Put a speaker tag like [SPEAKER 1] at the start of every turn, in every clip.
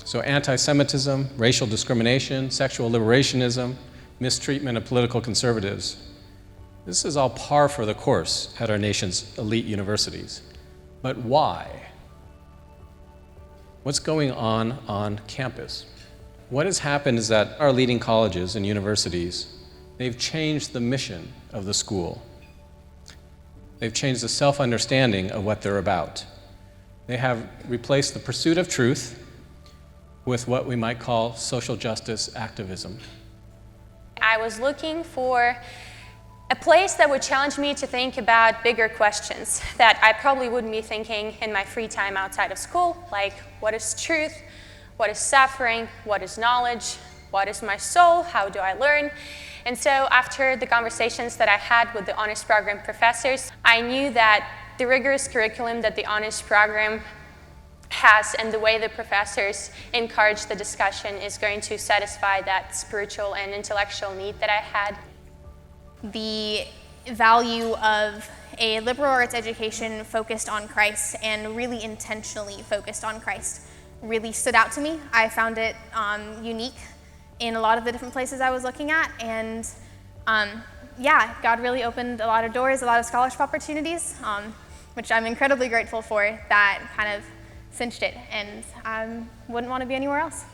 [SPEAKER 1] So anti-Semitism, racial discrimination, sexual liberationism, mistreatment of political conservatives. This is all par for the course at our nation's elite universities. But why? What's going on campus? What has happened is that our leading colleges and universities, they've changed the mission of the school. They've changed the self-understanding of what they're about. They have replaced the pursuit of truth with what we might call social justice activism.
[SPEAKER 2] I was looking for a place that would challenge me to think about bigger questions that I probably wouldn't be thinking in my free time outside of school, like what is truth, what is suffering, what is knowledge, what is my soul, how do I learn? And so after the conversations that I had with the honors program professors, I knew that the rigorous curriculum that the honors program has and the way the professors encourage the discussion is going to satisfy that spiritual and intellectual need that I had.
[SPEAKER 3] The value of a liberal arts education focused on Christ and really intentionally focused on Christ really stood out to me. I found it unique in a lot of the different places I was looking at, and God really opened a lot of doors, a lot of scholarship opportunities, which I'm incredibly grateful for. That kind of cinched it, and I wouldn't want to be anywhere else.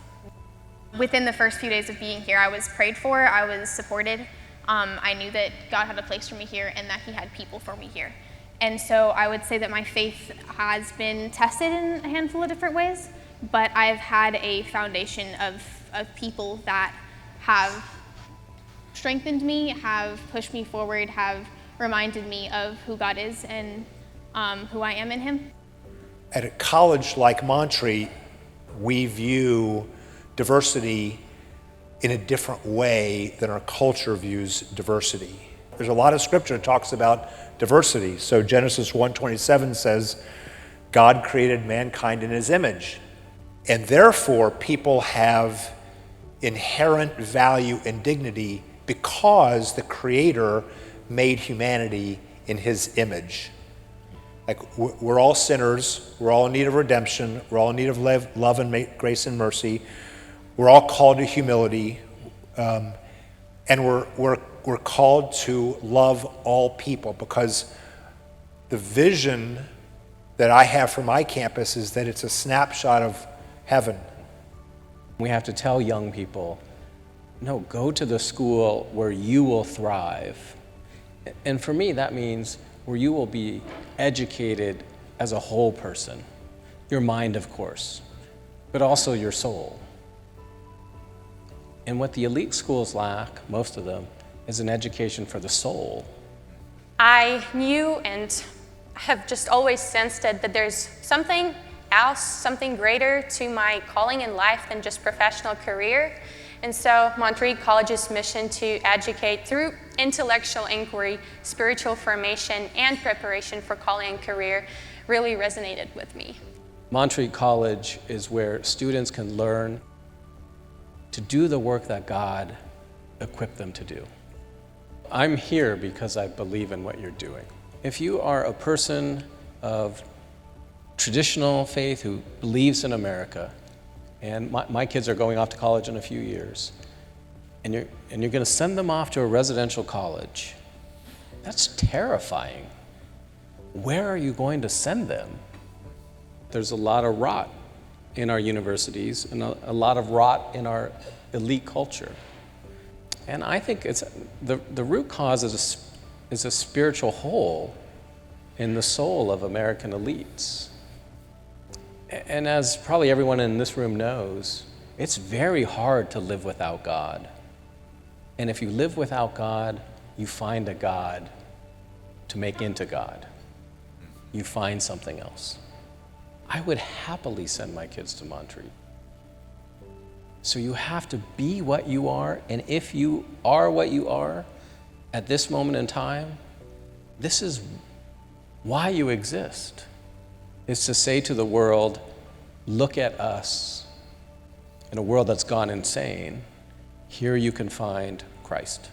[SPEAKER 3] Within the first few days of being here, I was prayed for, I was supported. I knew that God had a place for me here and that He had people for me here. And so I would say that my faith has been tested in a handful of different ways, but I've had a foundation of people that have strengthened me, have pushed me forward, have reminded me of who God is and who I am in Him.
[SPEAKER 4] At a college like Montreat, we view diversity in a different way than our culture views diversity. There's a lot of scripture that talks about diversity. So Genesis 1:27 says, God created mankind in His image. And therefore, people have inherent value and dignity because the Creator made humanity in His image. Like, we're all sinners, we're all in need of redemption, we're all in need of love and grace and mercy. We're all called to humility, and we're called to love all people, because the vision that I have for my campus is that it's a snapshot of heaven.
[SPEAKER 1] We have to tell young people, no, go to the school where you will thrive. And for me, that means where you will be educated as a whole person. Your mind, of course, but also your soul. And what the elite schools lack, most of them, is an education for the soul.
[SPEAKER 2] I knew and have just always sensed it that there's something else, something greater to my calling in life than just professional career. And so Montreat College's mission to educate through intellectual inquiry, spiritual formation, and preparation for calling and career really resonated with me.
[SPEAKER 1] Montreat College is where students can learn to do the work that God equipped them to do. I'm here because I believe in what you're doing. If you are a person of traditional faith who believes in America, and my kids are going off to college in a few years, and you're going to send them off to a residential college, that's terrifying. Where are you going to send them? There's a lot of rot in our universities and a lot of rot in our elite culture. And I think it's the root cause is a spiritual hole in the soul of American elites. And as probably everyone in this room knows, it's very hard to live without God. And if you live without God, you find a God to make into God. You find something else. I would happily send my kids to Montreat. So you have to be what you are, and if you are what you are at this moment in time, this is why you exist. Is to say to the world, look at us. In a world that's gone insane, here you can find Christ.